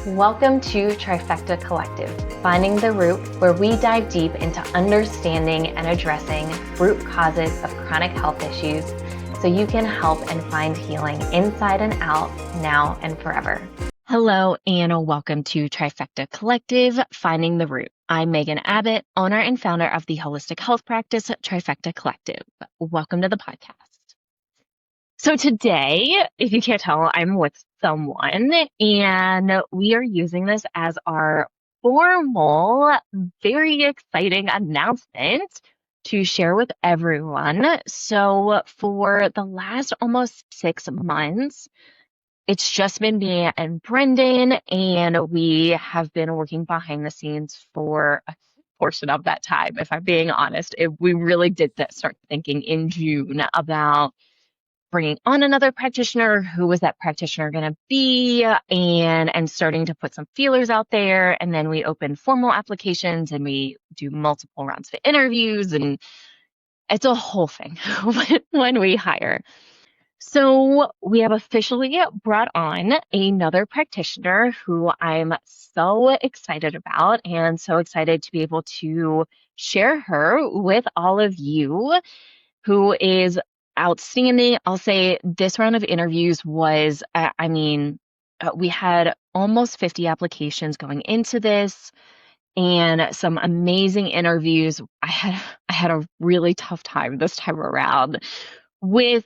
Welcome to Trifecta Collective, Finding the Root, where we dive deep into understanding and addressing root causes of chronic health issues so you can help and find healing inside and out, now and forever. Hello, and welcome to Trifecta Collective, Finding the Root. I'm Megan Abbott, owner and founder of the holistic health practice Trifecta Collective. Welcome to the podcast. So today, if you can't tell, I'm with someone, and we are using this as our formal, very exciting announcement to share with everyone. So for the last almost 6 months, it's just been me and Brendan, and we have been working behind the scenes for a portion of that time. If I'm being honest, we really did start thinking in June about bringing on another practitioner. Who was that practitioner going to be? And starting to put some feelers out there. And then we open formal applications and we do multiple rounds of interviews. And it's a whole thing when we hire. So we have officially brought on another practitioner who I'm so excited about and so excited to be able to share her with all of you, who is outstanding. I'll say this round of interviews was, we had almost 50 applications going into this and some amazing interviews. I had a really tough time this time around with,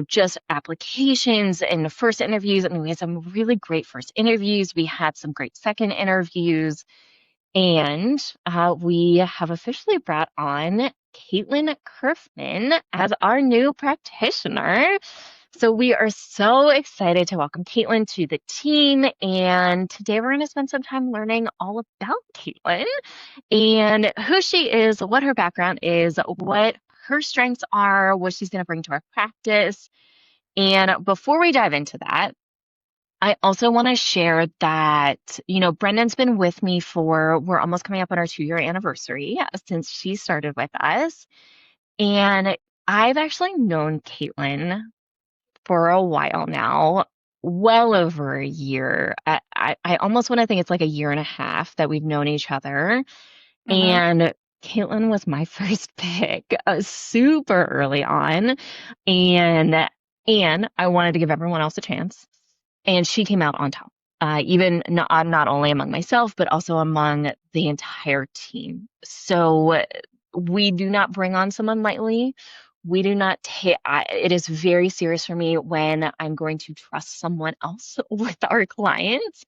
just applications and the first interviews. And we had some really great first interviews. We had some great second interviews. And we have officially brought on Caitlin Kerfman as our new practitioner. So we are so excited to welcome Caitlin to the team. And today we're going to spend some time learning all about Caitlin and who she is, what her background is, what her strengths are, what she's going to bring to our practice. And before we dive into that, I also want to share that, Brendan's been with me we're almost coming up on our 2-year anniversary since she started with us. And I've actually known Caitlin for a while now, well over a year. I almost want to think it's like a year and a half that we've known each other. Mm-hmm. And Caitlin was my first pick super early on. And I wanted to give everyone else a chance. And she came out on top, even not only among myself, but also among the entire team. So we do not bring on someone lightly. We do not take, it is very serious for me when I'm going to trust someone else with our clients.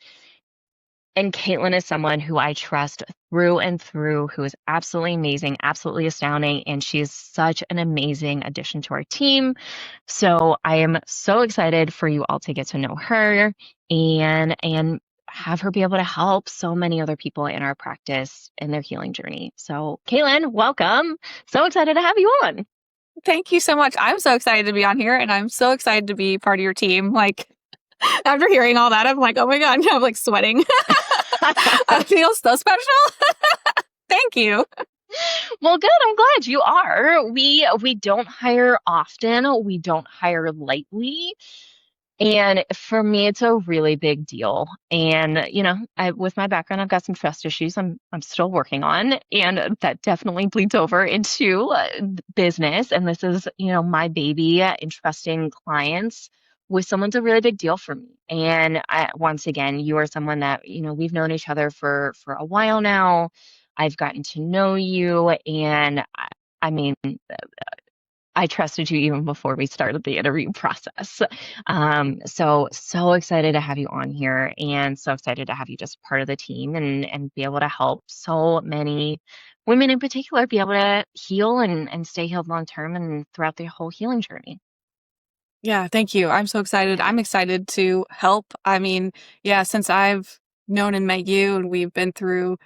And Caitlin is someone who I trust through and through, who is absolutely amazing, absolutely astounding, and she is such an amazing addition to our team. So I am so excited for you all to get to know her and have her be able to help so many other people in our practice in their healing journey. So Caitlin, welcome. So excited to have you on. Thank you so much. I'm so excited to be on here, and I'm so excited to be part of your team. Like, after hearing all that, I'm like, oh my God, I'm like sweating. I feel so special. Thank you. Well, good. I'm glad you are. We don't hire often. We don't hire lightly. And for me, it's a really big deal. And, with my background, I've got some trust issues I'm still working on. And that definitely bleeds over into business. And this is, my baby, entrusting clients with someone's a really big deal for me. And once again, you are someone that, we've known each other for a while now. I've gotten to know you. And I trusted you even before we started the interview process. So excited to have you on here and so excited to have you just part of the team and be able to help so many women in particular be able to heal and stay healed long-term and throughout their whole healing journey. Yeah, thank you. I'm so excited. I'm excited to help. Since I've known and met you and we've been through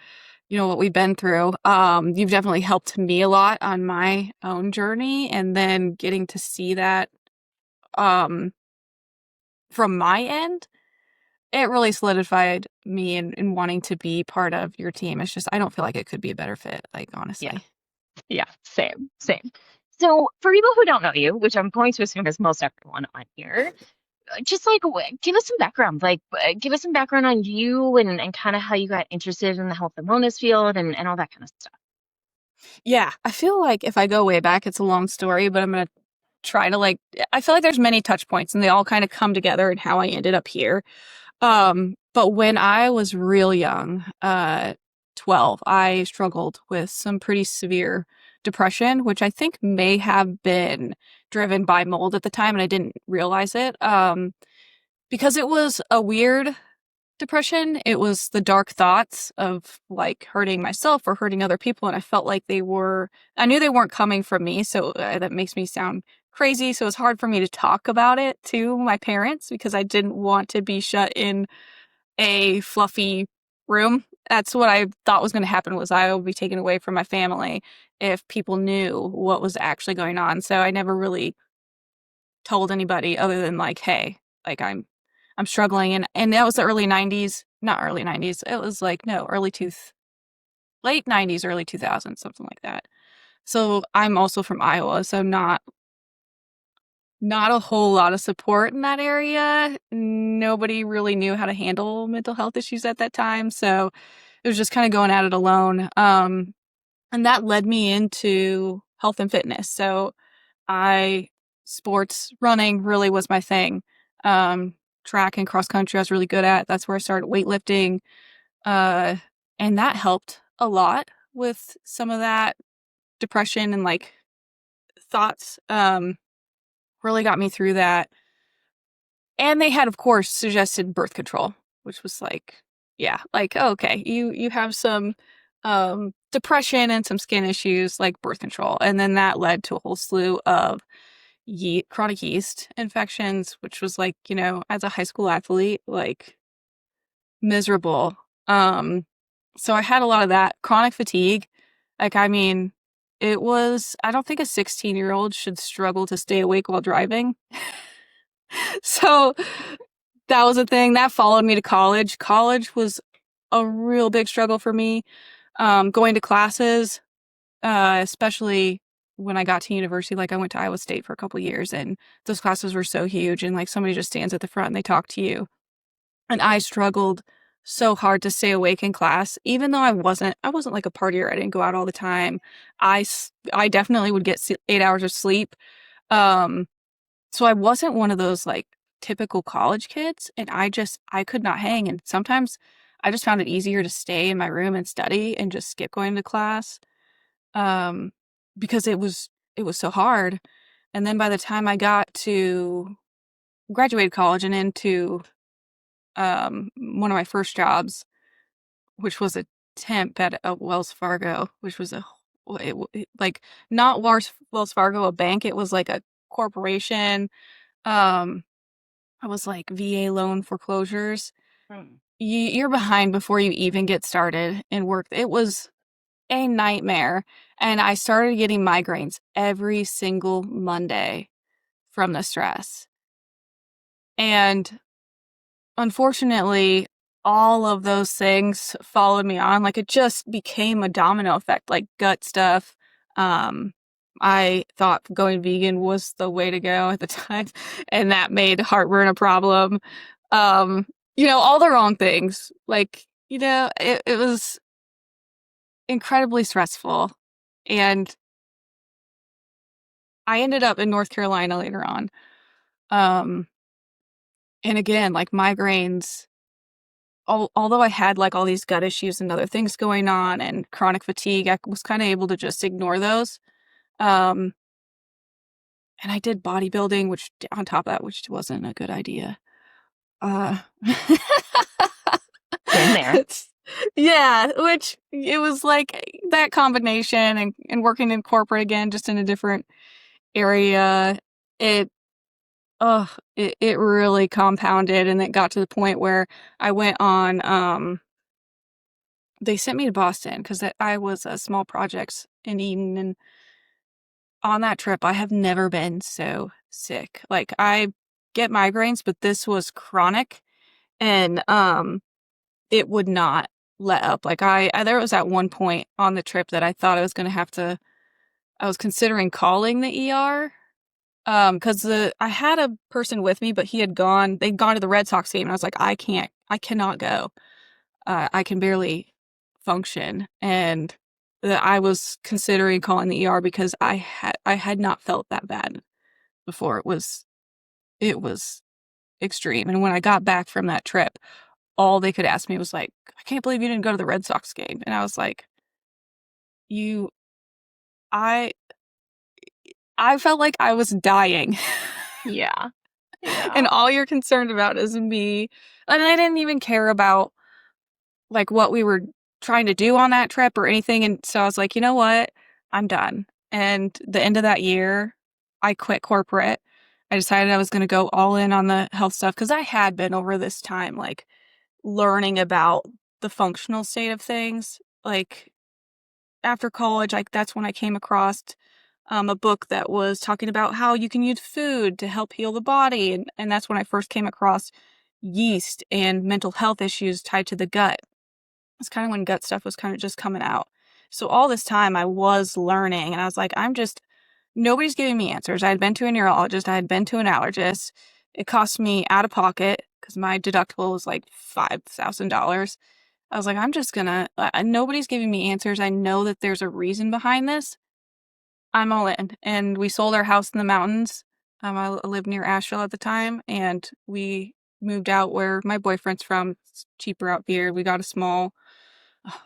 what we've been through. You've definitely helped me a lot on my own journey, and then getting to see that from my end, it really solidified me in wanting to be part of your team. It's just, I don't feel like it could be a better fit, like, honestly. Yeah, same. So for people who don't know you, which I'm going to assume is most everyone on here, just like give us some background, like give us some background on you and kind of how you got interested in the health and wellness field and all that kind of stuff. Yeah, I feel like if I go way back, it's a long story, but I'm gonna try to like. I feel like there's many touch points, and they all kind of come together in how I ended up here. But when I was real young, 12, I struggled with some pretty severe depression, which I think may have been driven by mold at the time, and I didn't realize it. Because it was a weird depression. It was the dark thoughts of like hurting myself or hurting other people. And I felt like I knew they weren't coming from me. So that makes me sound crazy. So it's hard for me to talk about it to my parents because I didn't want to be shut in a fluffy room. That's what I thought was going to happen was I would be taken away from my family if people knew what was actually going on. So I never really told anybody other than like, hey, like I'm struggling and that was the early 90s, not early 90s. It was like no, late 90s, early 2000s, something like that. So I'm also from Iowa, so not a whole lot of support in that area. Nobody really knew how to handle mental health issues at that time, so it was just kind of going at it alone. And that led me into health and fitness. So I sports running really was my thing. Um, Track and cross country I was really good at. That's where I started weightlifting. Uh, and that helped a lot with some of that depression and like thoughts. Really got me through that. And they had, of course, suggested birth control, which was like, yeah, like, oh, okay, you have some depression and some skin issues, like birth control. And then that led to a whole slew of chronic yeast infections, which was like, as a high school athlete, like miserable. Um, so I had a lot of that chronic fatigue. Like, I mean, I don't think a 16-year-old should struggle to stay awake while driving. So that was a thing that followed me to college. College was a real big struggle for me. Going to classes, especially when I got to university, like I went to Iowa State for a couple years and those classes were so huge and like somebody just stands at the front and they talk to you. And I struggled so hard to stay awake in class, even though I wasn't like a partier. I didn't go out all the time. I definitely would get 8 hours of sleep. Um, so I wasn't one of those like typical college kids and I could not hang. And sometimes I just found it easier to stay in my room and study and just skip going to class. Um, because it was so hard. And then by the time I got to graduated college and into one of my first jobs, which was a temp at a Wells Fargo, which was like not Wells Fargo, a bank. It was like a corporation. Um, I was like VA loan foreclosures. You're behind before you even get started in work. It was a nightmare. And I started getting migraines every single Monday from the stress. And unfortunately, all of those things followed me on. Like it just became a domino effect, like gut stuff. Um, I thought going vegan was the way to go at the time, and that made heartburn a problem. Um, all the wrong things. Like, it was incredibly stressful. And I ended up in North Carolina later on. Um, and again, like migraines, although I had like all these gut issues and other things going on and chronic fatigue, I was kind of able to just ignore those. Um, and I did bodybuilding, which on top of that, which wasn't a good idea. Uh, Been there. yeah, which it was like that combination and working in corporate again, just in a different area. It, it really compounded and it got to the point where I went on, they sent me to Boston because I was a small projects in Eden. And on that trip, I have never been so sick. Like I get migraines, but this was chronic and, it would not let up. Like there was at one point on the trip that I thought I was going to have to, I was considering calling the ER Because I had a person with me, but they'd gone to the Red Sox game, and I was like, I cannot go. I can barely function, and I was considering calling the ER because I had not felt that bad before. It was extreme, and when I got back from that trip, all they could ask me was like, I can't believe you didn't go to the Red Sox game, and I was like, you, I I felt like I was dying. Yeah. And Yeah. all you're concerned about is me. And I didn't even care about like what we were trying to do on that trip or anything. And so I was like, you know what? I'm done. And the end of that year, I quit corporate. I decided I was going to go all in on the health stuff because I had been over this time, like learning about the functional state of things. Like after college, like that's when I came across a book that was talking about how you can use food to help heal the body. And that's when I first came across yeast and mental health issues tied to the gut. It's kind of when gut stuff was kind of just coming out. So all this time I was learning and I was like, nobody's giving me answers. I had been to a neurologist. I had been to an allergist. It cost me out of pocket because my deductible was like $5,000. I was like, nobody's giving me answers. I know that there's a reason behind this. I'm all in. And we sold our house in the mountains. I lived near Asheville at the time, and we moved out where my boyfriend's from. It's cheaper out here. We got a small,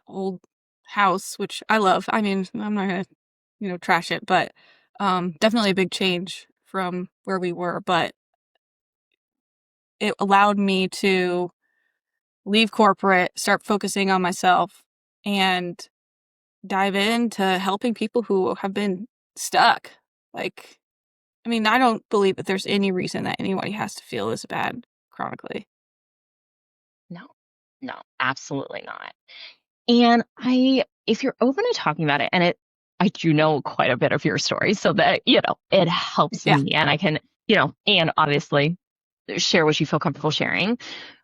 old house, which I love. I mean, I'm not gonna, trash it, but definitely a big change from where we were. But it allowed me to leave corporate, start focusing on myself, and dive into helping people who have been stuck. Like, I mean, I don't believe that there's any reason that anybody has to feel this bad chronically. No, no, absolutely not. And if you're open to talking about it, I do know quite a bit of your story, so that, it helps Yeah. me and I can, and obviously share what you feel comfortable sharing.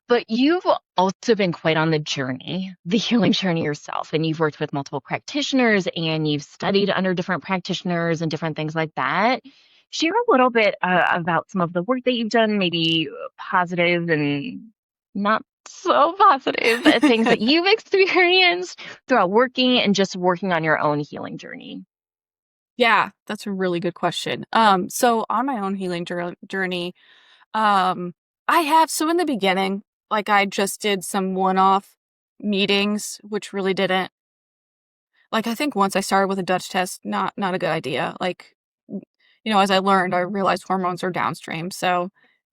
But you've also been quite on the journey, the healing journey yourself, and you've worked with multiple practitioners and you've studied under different practitioners and different things like that. Share a little bit about some of the work that you've done, maybe positive and not so positive things that you've experienced throughout working and just working on your own healing journey. Yeah, that's a really good question. So on my own healing journey, so in the beginning, like I just did some one-off meetings, which really didn't, like I think once I started with a Dutch test, not a good idea. Like, as I learned, I realized hormones are downstream. So,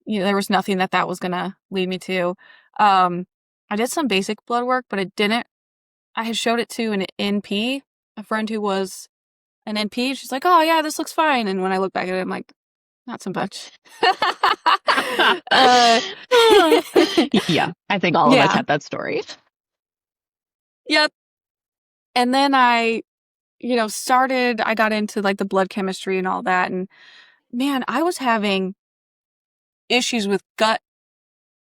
there was nothing that was gonna lead me to. Um, I did some basic blood work, but it didn't. I had showed it to an NP, a friend who was an NP. She's like, "Oh yeah, this looks fine." And when I look back at it, I'm like, "Not so much." uh, Yeah, I think all of us yeah, have that story. yep. And then I got into like the blood chemistry and all that, and man, I was having issues with gut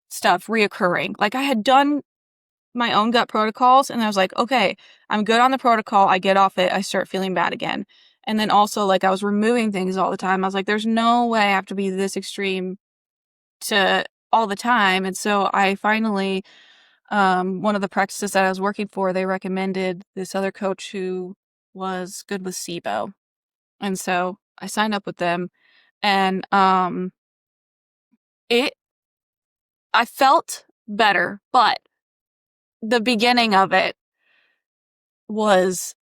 stuff reoccurring. Like I had done my own gut protocols and I was like, okay, I'm good on the protocol. I get off it. I start feeling bad again. And then also like I was removing things all the time. I was like, there's no way I have to be this extreme to all the time. And so I finally, one of the practices that I was working for, they recommended this other coach who was good with SIBO. And so I signed up with them and, it, I felt better, but the beginning of it was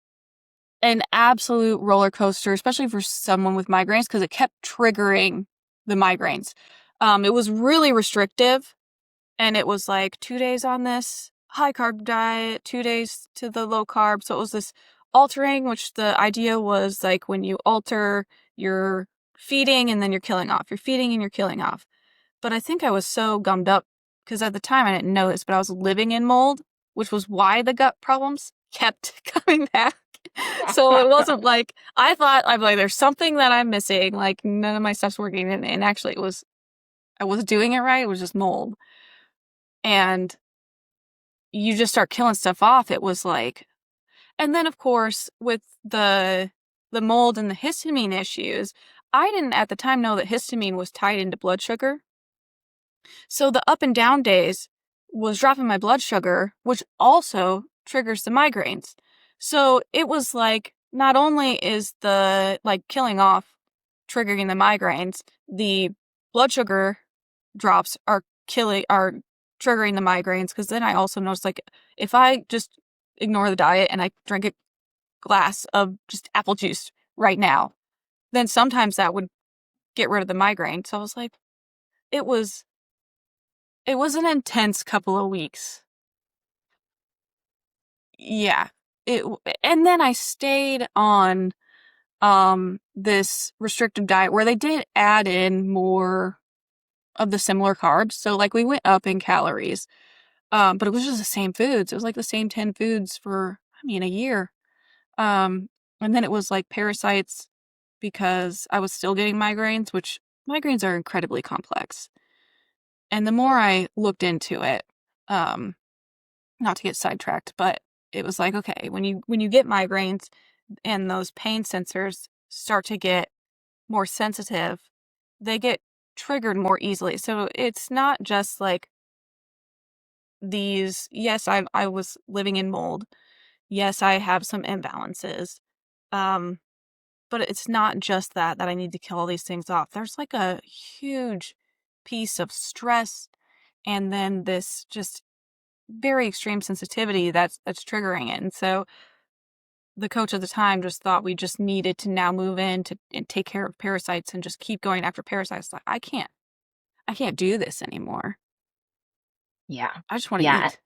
an absolute roller coaster, especially for someone with migraines, because it kept triggering the migraines. It was really restrictive, and it was like 2 days on this high carb diet, 2 days to the low carb. So it was this altering, which the idea was like when you alter, you're feeding and then you're killing off. You're feeding and you're killing off. But I think I was so gummed up because at the time I didn't know this, but I was living in mold, which was why the gut problems kept coming back. So it wasn't like I'm like, there's something that I'm missing. Like none of my stuff's working. And actually I was doing it right. It was just mold. And you just start killing stuff off. It was like, and then of course with the mold and the histamine issues, I didn't at the time know that histamine was tied into blood sugar. So the up and down days was dropping my blood sugar, which also triggers the migraines. So it was like, not only is the killing off triggering the migraines, the blood sugar drops are triggering the migraines. Because then I also noticed, if I just ignore the diet and I drink a glass of just apple juice right now, then sometimes that would get rid of the migraine. So I was like, it was an intense couple of weeks. Yeah. And then I stayed on this restrictive diet where they did add in more of the similar carbs. So we went up in calories. But it was just the same foods. It was the same 10 foods for a year. And then it was parasites because I was still getting migraines, which migraines are incredibly complex. And the more I looked into it, not to get sidetracked, but it was okay, when you get migraines and those pain sensors start to get more sensitive, they get triggered more easily. So it's not just these, yes, I was living in mold. Yes, I have some imbalances. But it's not just that I need to kill all these things off. There's a huge piece of stress and then this just very extreme sensitivity that's triggering it. And so the coach at the time just thought we just needed to now move in and take care of parasites and just keep going after parasites. I can't do this anymore. Yeah. I just want to Yeah. eat.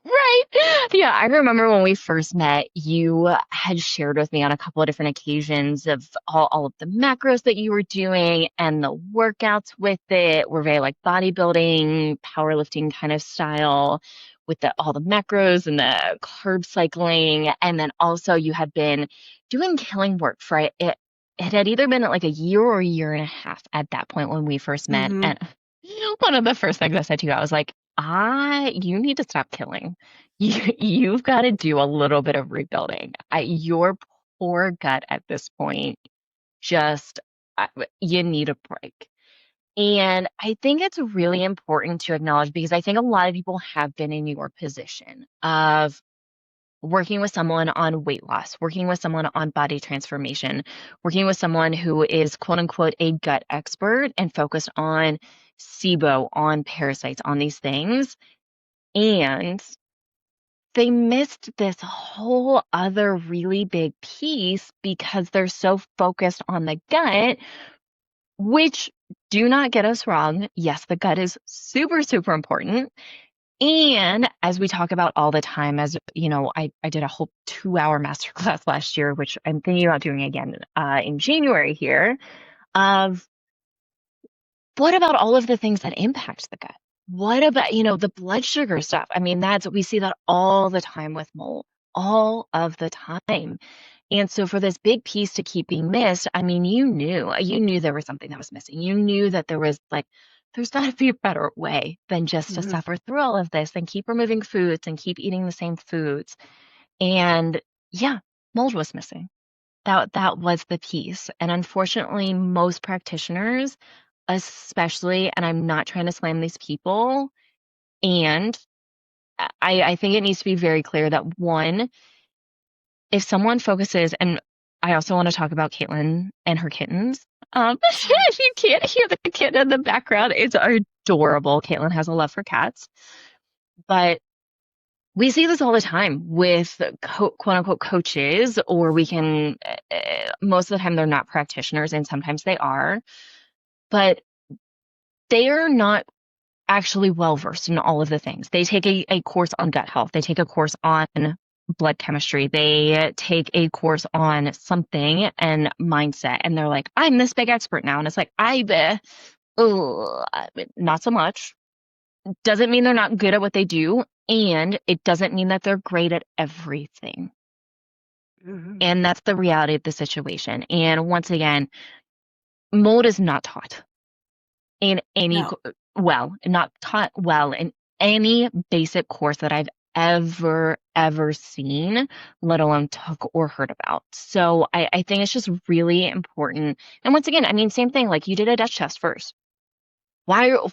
Right. Yeah, I remember when we first met, you had shared with me on a couple of different occasions of all of the macros that you were doing, and the workouts with it were very bodybuilding, powerlifting kind of style with all the macros and the carb cycling. And then also you had been doing killing work for it. It had either been a year or a year and a half at that point when we first met. Mhm. And one of the first things I said to you, I was like, you need to stop killing. You've got to do a little bit of rebuilding. Your poor gut at this point, just you need a break. And I think it's really important to acknowledge, because I think a lot of people have been in your position of working with someone on weight loss, working with someone on body transformation, working with someone who is quote unquote a gut expert and focused on SIBO, on parasites, on these things. And they missed this whole other really big piece because they're so focused on the gut, which, do not get us wrong, yes, the gut is super, super important. And as we talk about all the time, as you know, I did a whole 2-hour masterclass last year, which I'm thinking about doing again in January here, of what about all of the things that impact the gut? What about, the blood sugar stuff? I mean, we see that all the time with mold, all of the time. And so for this big piece to keep being missed, I mean, you knew there was something that was missing. You knew that there was there's got to be a better way than just to suffer through all of this and keep removing foods and keep eating the same foods. And yeah, mold was missing. That was the piece. And unfortunately, most practitioners, especially, and I'm not trying to slam these people, and I think it needs to be very clear that, one, if someone focuses, and I also want to talk about Caitlin and her kittens. If you can't hear the kitten in the background, it's adorable. Caitlin has a love for cats. But we see this all the time with quote unquote coaches, or most of the time they're not practitioners, and sometimes they are, but they are not actually well versed in all of the things. They take a course on gut health. They take a course on blood chemistry. They take a course on something and mindset. And they're like, I'm this big expert now. And it's like, not so much. Doesn't mean they're not good at what they do. And it doesn't mean that they're great at everything. And that's the reality of the situation. And once again, mold is not taught in any, No. not taught well in any basic course that I've ever seen, let alone took or heard about. So I think it's just really important. And once again, I mean, same thing, like you did a Dutch test first. Why are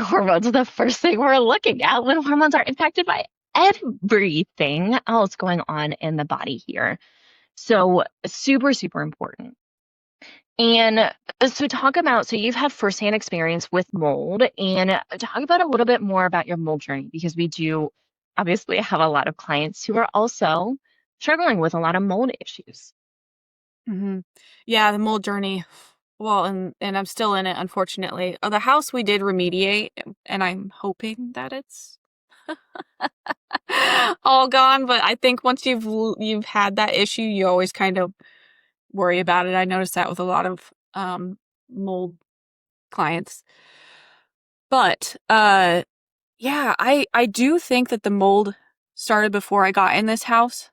hormones the first thing we're looking at when hormones are impacted by everything else going on in the body here? So super, super important. And so so you've had firsthand experience with mold, and talk about a little bit more about your mold journey, because we do obviously have a lot of clients who are also struggling with a lot of mold issues. hmm Yeah, the mold journey. Well, and I'm still in it, unfortunately. The house we did remediate, and I'm hoping that it's all gone. But I think once you've had that issue, you always kind of worry about it. I noticed that with a lot of mold clients. But yeah, I do think that the mold started before I got in this house.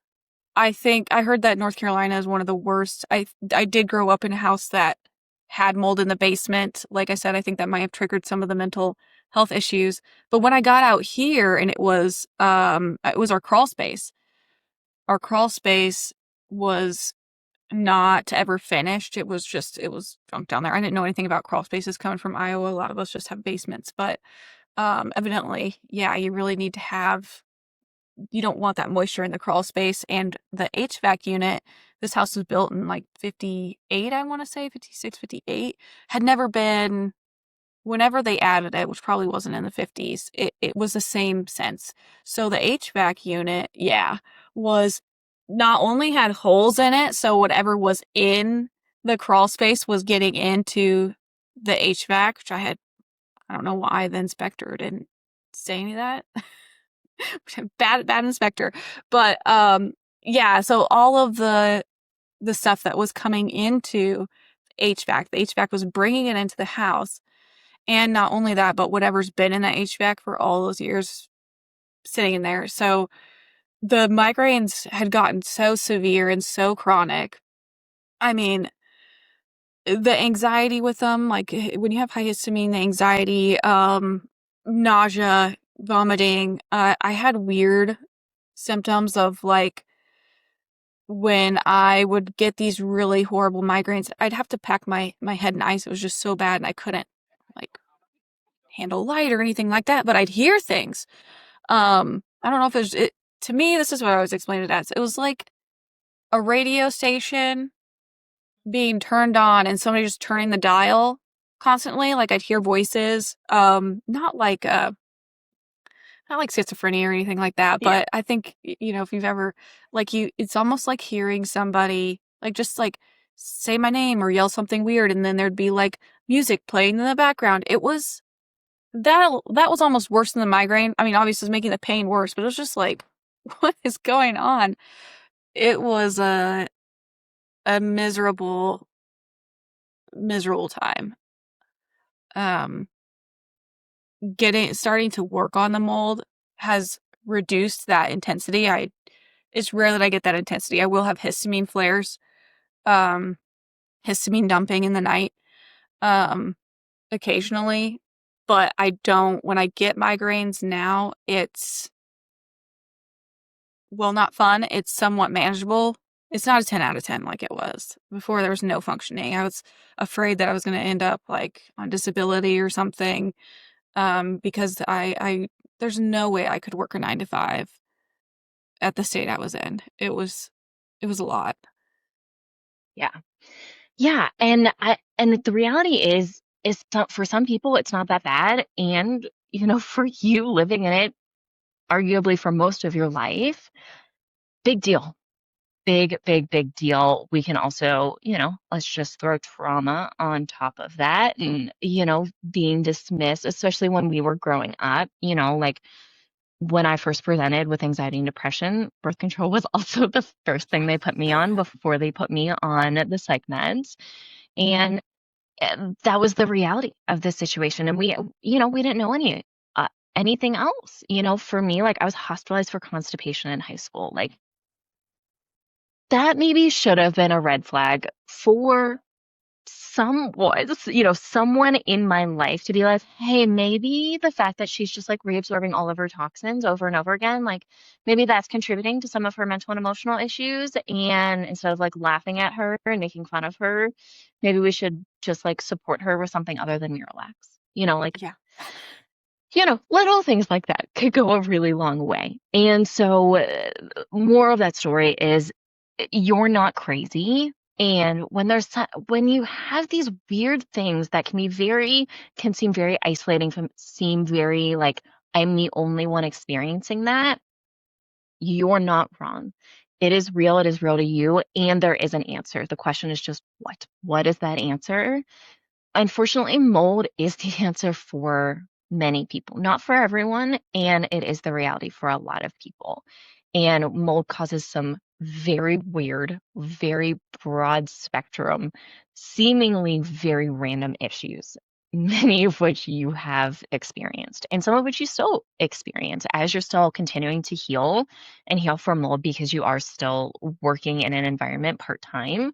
I think I heard that North Carolina is one of the worst. I did grow up in a house that had mold in the basement. Like I said, I think that might have triggered some of the mental health issues. But when I got out here and it was our crawl space. Our crawl space was not ever finished. It was junk down there. I didn't know anything about crawl spaces coming from Iowa. A lot of us just have basements, but evidently, yeah, you really need to have, you don't want that moisture in the crawl space. And the HVAC unit, this house was built in like 58, I want to say 56, 58, had never been, whenever they added it, which probably wasn't in the 50s, it was the same sense. So the HVAC unit, yeah, was not only had holes in it, so whatever was in the crawl space was getting into the HVAC, which I don't know why the inspector didn't say any of that. Bad inspector. But yeah, so all of the stuff that was coming into HVAC, the HVAC was bringing it into the house. And not only that, but whatever's been in that HVAC for all those years sitting in there. So the migraines had gotten so severe and so chronic. I mean, the anxiety with them, like when you have high histamine, the anxiety, nausea, vomiting, I had weird symptoms of like when I would get these really horrible migraines, I'd have to pack my head in ice. It was just so bad and I couldn't like handle light or anything like that, but I'd hear things. I don't know if to me, this is what I was explaining it as. It was like a radio station being turned on and somebody just turning the dial constantly. Like I'd hear voices, not like schizophrenia or anything like that, Yeah. but I think, if you've ever, it's almost like hearing somebody, like, just, like, say my name or yell something weird, and then there'd be, like, music playing in the background. That was almost worse than the migraine. I mean, obviously, it's making the pain worse, but it was just like, what is going on? It was a miserable, miserable time. Um, starting to work on the mold has reduced that intensity. It's rare that I get that intensity. I will have histamine flares, um, histamine dumping in the night, um, occasionally, but I don't, when I get migraines now, it's, well, not fun. It's somewhat manageable. It's not a 10 out of 10 like it was. Before there was no functioning. I was afraid that I was going to end up like on disability or something, because there's no way I could work a 9 to 5 at the state I was in. It was a lot. Yeah. Yeah. And the reality is for some people, it's not that bad. And, for you living in it, arguably for most of your life, big deal. Big, big, big deal. We can also, let's just throw trauma on top of that and, being dismissed, especially when we were growing up, like when I first presented with anxiety and depression, birth control was also the first thing they put me on before they put me on the psych meds. And that was the reality of the situation. And we didn't know anything else. For me, like I was hospitalized for constipation in high school. Like that maybe should have been a red flag for someone in my life to be like, hey, maybe the fact that she's just like reabsorbing all of her toxins over and over again, like maybe that's contributing to some of her mental and emotional issues. And instead of like laughing at her and making fun of her, maybe we should just like support her with something other than Miralax. Like Yeah. little things like that could go a really long way. And so, more of that story is you're not crazy. And when you have these weird things that can seem very isolating, can seem very like I'm the only one experiencing that, you're not wrong. It is real. It is real to you. And there is an answer. The question is just what? What is that answer? Unfortunately, mold is the answer for many people, not for everyone, and it is the reality for a lot of people. And mold causes some very weird, very broad spectrum, seemingly very random issues, many of which you have experienced, and some of which you still experience as you're still continuing to heal and heal from mold because you are still working in an environment part-time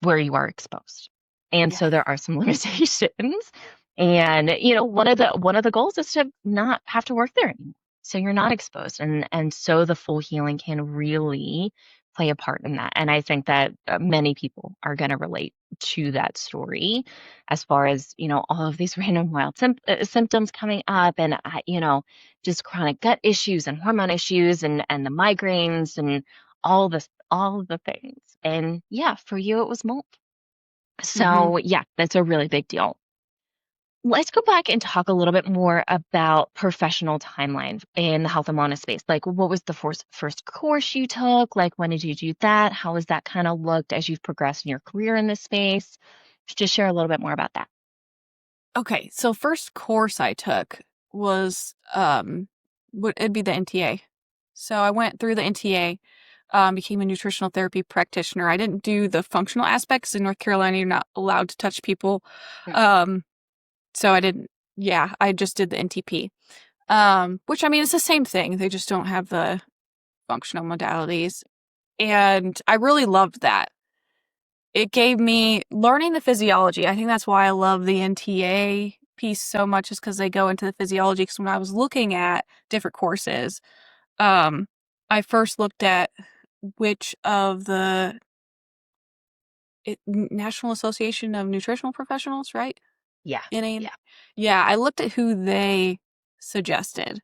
where you are exposed. And Yeah. so there are some limitations. And one of the goals is to not have to work there anymore. So you're not exposed. And so the full healing can really play a part in that. And I think that many people are going to relate to that story as far as, all of these random wild symptoms coming up and just chronic gut issues and hormone issues and the migraines and all the things. And yeah, for you, it was mold. Mm-hmm. So yeah, that's a really big deal. Let's go back and talk a little bit more about professional timeline in the health and wellness space. Like, what was the first course you took? Like, when did you do that? How has that kind of looked as you've progressed in your career in this space? Just share a little bit more about that. Okay, so first course I took was it'd be the NTA. So I went through the NTA, became a nutritional therapy practitioner. I didn't do the functional aspects. In North Carolina, you're not allowed to touch people. Mm. Um, so I didn't. Yeah, I just did the NTP. Which I mean, it's the same thing. They just don't have the functional modalities, and I really loved that. It gave me learning the physiology. I think that's why I love the NTA piece so much, is because they go into the physiology. Because when I was looking at different courses, um, I first looked at which of the National Association of Nutritional Professionals, right? Yeah. NA. Yeah. Yeah, I looked at who they suggested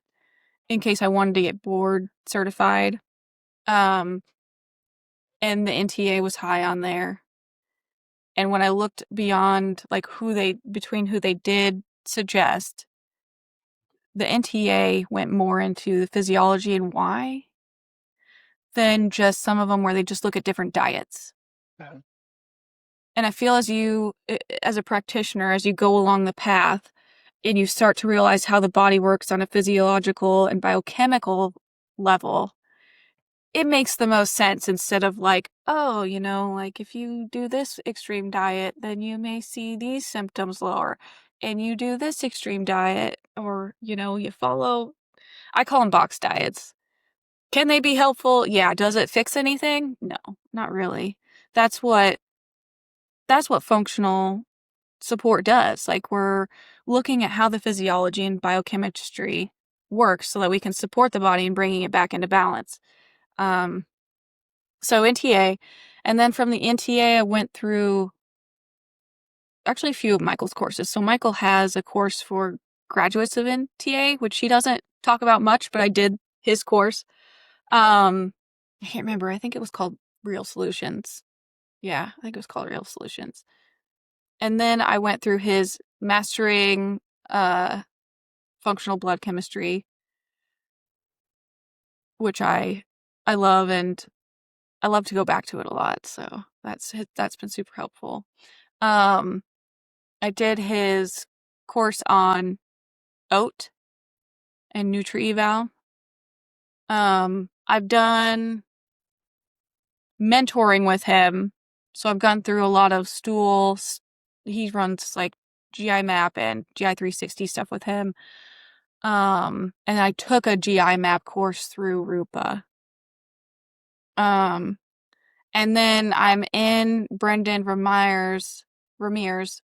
in case I wanted to get board certified. Um, and the NTA was high on there. And when I looked beyond like between who they did suggest, the NTA went more into the physiology and why than just some of them where they just look at different diets. Mhm. And I feel as a practitioner, as you go along the path and you start to realize how the body works on a physiological and biochemical level, it makes the most sense instead of like, oh, like if you do this extreme diet, then you may see these symptoms lower. And you do this extreme diet, or, you follow, I call them box diets. Can they be helpful? Yeah. Does it fix anything? No, not really. That's what, that's what functional support does. Like we're looking at how the physiology and biochemistry works so that we can support the body and bringing it back into balance. Um, So NTA, and then from the NTA, I went through actually a few of Michael's courses. So Michael has a course for graduates of NTA, which he doesn't talk about much, but I did his course. I can't remember. I think it was called Real Solutions. Yeah, I think it was called Real Solutions. And then I went through his mastering uh, functional blood chemistry, which I love, and I love to go back to it a lot. So that's been super helpful. Um, I did his course on oat and Nutri-Eval. I've done mentoring with him, so I've gone through a lot of stools. He runs like GI Map and GI 360 stuff with him. And I took a GI Map course through Rupa. Um, and then I'm in Brendan Vermeyer's Ramir's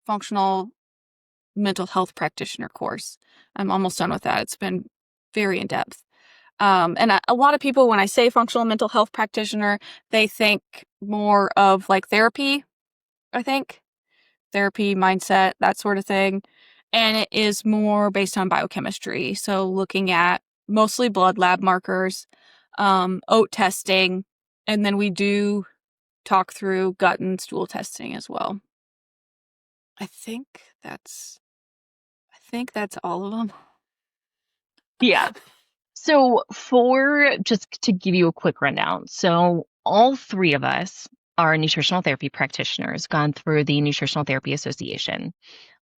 functional mental health practitioner course. I'm almost done with that. It's been very in-depth. And a lot of people, when I say functional mental health practitioner, they think more of like therapy, I think. Therapy, mindset, that sort of thing. And it is more based on biochemistry. So looking at mostly blood lab markers, oat testing, and then we do talk through gut and stool testing as well. I think that's all of them. Yeah. So for just to give you a quick rundown, so all three of us are nutritional therapy practitioners, gone through the Nutritional Therapy Association.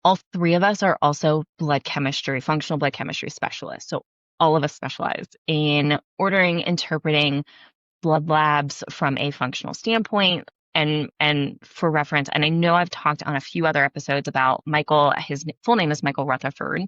All three of us are also functional blood chemistry specialists. So all of us specialize in ordering, interpreting blood labs from a functional standpoint. And for reference, and I know I've talked on a few other episodes about Michael, his full name is Michael Rutherford,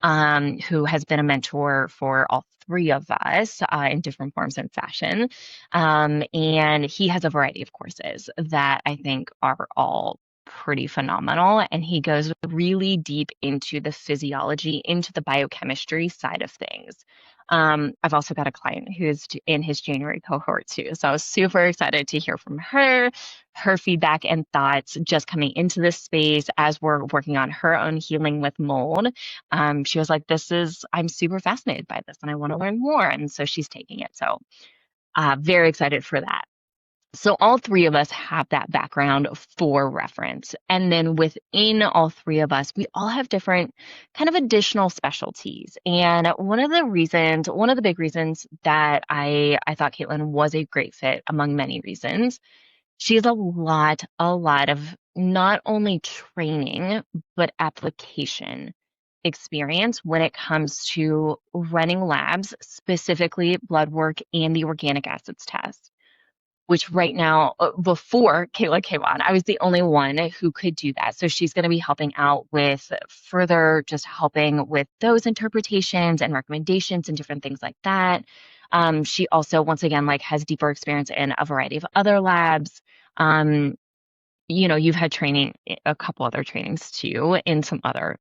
who has been a mentor for all three of us in different forms and fashion. And he has a variety of courses that I think are all pretty phenomenal. And he goes really deep into the physiology, into the biochemistry side of things. I've also got a client who's in his January cohort too. So I was super excited to hear from her feedback and thoughts just coming into this space as we're working on her own healing with mold. She was like, I'm super fascinated by this and I want to learn more. And so she's taking it. So very excited for that. So all three of us have that background for reference. And then within all three of us, we all have different kind of additional specialties. And one of the big reasons that I thought Caitlin was a great fit, among many reasons, she has a lot of not only training, but application experience when it comes to running labs, specifically blood work and the organic acids test, which right now, before Kayla came on, I was the only one who could do that. So she's going to be helping out with further just helping with those interpretations and recommendations and different things like that. She also, once again, like has deeper experience in a variety of other labs. You've had training, a couple other trainings too, in some other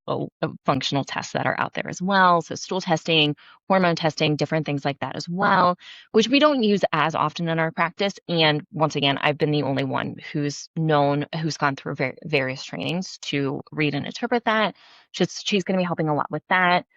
functional tests that are out there as well. So stool testing, hormone testing, different things like that as well, which we don't use as often in our practice. And once again, I've been the only one who's gone through various trainings to read and interpret that. She's going to be helping a lot with that.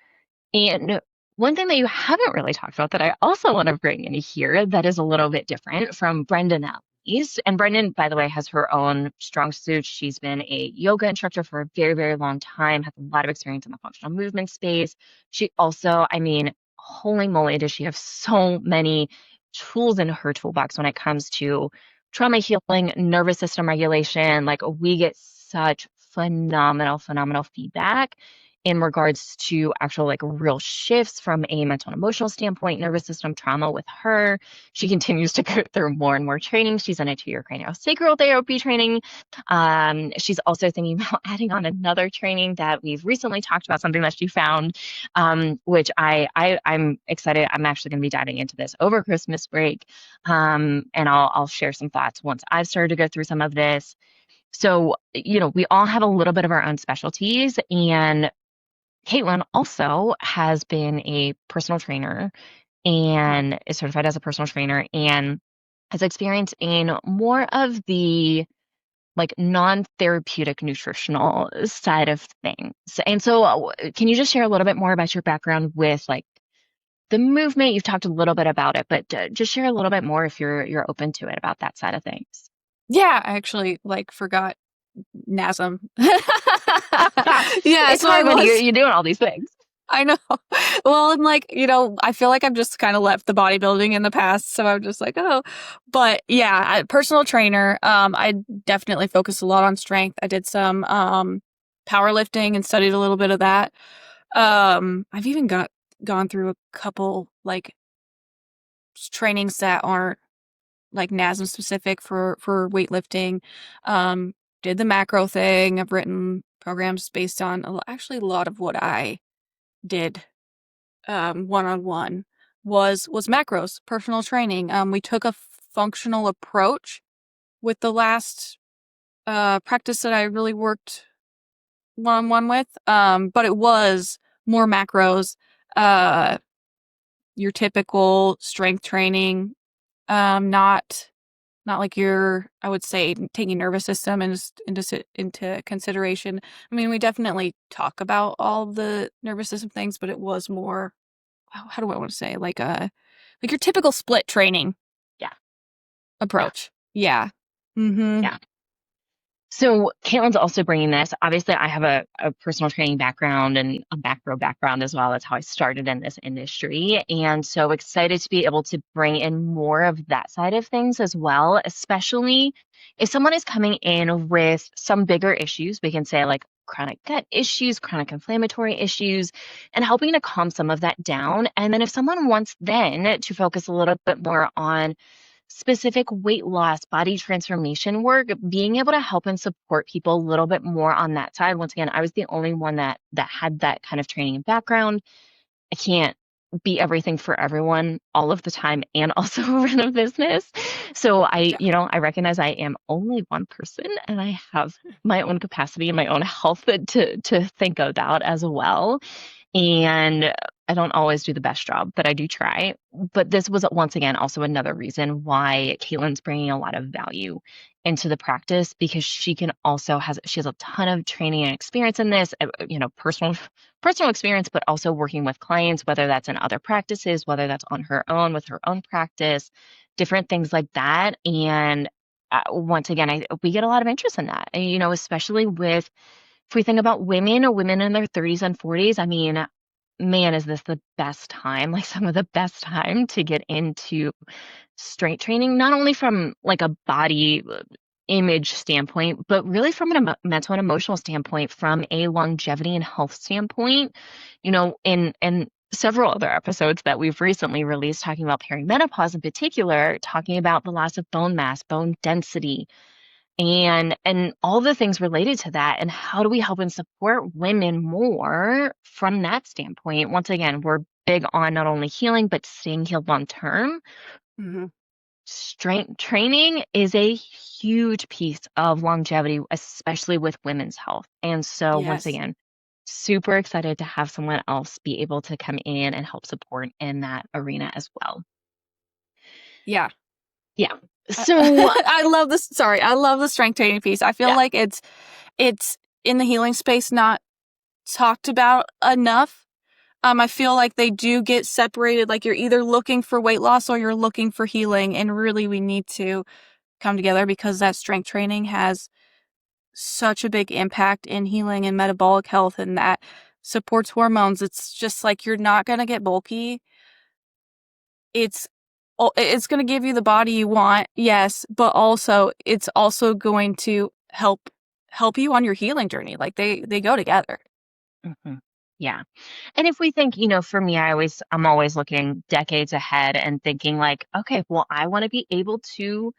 And one thing that you haven't really talked about that I also want to bring in here that is a little bit different from Brendan Ellies. And Brendan, by the way, has her own strong suit. She's been a yoga instructor for a very, very long time, has a lot of experience in the functional movement space. She also, I mean, holy moly, does she have so many tools in her toolbox when it comes to trauma healing, nervous system regulation. Like we get such phenomenal feedback in regards to actual like real shifts from a mental and emotional standpoint, nervous system trauma with her. She continues to go through more and more training. She's in a 2-year craniosacral therapy training. She's also thinking about adding on another training that we've recently talked about, something that she found, which I'm excited. I'm actually going to be diving into this over Christmas break. And I'll share some thoughts once I've started to go through some of this. So, we all have a little bit of our own specialties, and Caitlin also has been a personal trainer and is certified as a personal trainer and has experience in more of the like non-therapeutic nutritional side of things. And so can you just share a little bit more about your background with like the movement? You've talked a little bit about it, but just share a little bit more if you're open to it about that side of things. Yeah, I actually forgot NASM. It's hard when you're doing all these things. I know. Well, and I feel like I've just kind of left the bodybuilding in the past. So I'm just like, oh, but yeah, personal trainer. I definitely focus a lot on strength. I did some powerlifting and studied a little bit of that. I've even gone through a couple trainings that aren't like NASM specific for weightlifting. Did the macro thing. I've written programs based on actually a lot of what I did one-on-one was macros, personal training. We took a functional approach with the last a practice that I really worked one-on-one with, but it was more macros, your typical strength training, not like I would say, taking nervous system into consideration. I mean, we definitely talk about all the nervous system things, but it was more, how do I want to say, like your typical split training Yeah. approach. Yeah. Mm-hmm. Yeah. So Caitlin's also bringing this. Obviously, I have a personal training background and a macro background as well. That's how I started in this industry. And so excited to be able to bring in more of that side of things as well, especially if someone is coming in with some bigger issues. We can say like chronic gut issues, chronic inflammatory issues, and helping to calm some of that down. And then if someone wants then to focus a little bit more on specific weight loss, body transformation work, being able to help and support people a little bit more on that side. Once again, I was the only one that had that kind of training and background. I can't be everything for everyone all of the time and also run a business. So I recognize I am only one person and I have my own capacity and my own health to think about as well. And I don't always do the best job, but I do try. But this was once again also another reason why Caitlin's bringing a lot of value into the practice, because she has a ton of training and experience in this, personal experience, but also working with clients, whether that's in other practices, whether that's on her own with her own practice, different things like that. And once again, we get a lot of interest in that, and, especially with if we think about women or women in their 30s and 40s. I mean, man, is this the best time, like some of the best time to get into strength training, not only from like a body image standpoint, but really from a mental and emotional standpoint, from a longevity and health standpoint. In several other episodes that we've recently released talking about perimenopause in particular, talking about the loss of bone mass, bone density, and all the things related to that, and how do we help and support women more from that standpoint. Once again, we're big on not only healing but staying healed long term. Mm-hmm. Strength training is a huge piece of longevity, especially with women's health. And so once Yes. again, super excited to have someone else be able to come in and help support in that arena as well. Yeah. Yeah. So I love this. Sorry, I love the strength training piece. I feel yeah. like it's in the healing space not talked about enough. I feel like they do get separated. Like you're either looking for weight loss or you're looking for healing, and really we need to come together because that strength training has such a big impact in healing and metabolic health, and that supports hormones. It's just like you're not gonna get bulky. It's going to give you the body you want, yes, but also it's also going to help you on your healing journey. Like they go together. hmm Yeah. And if we think, for me, I'm always looking decades ahead and thinking like, okay, well, I want to be able to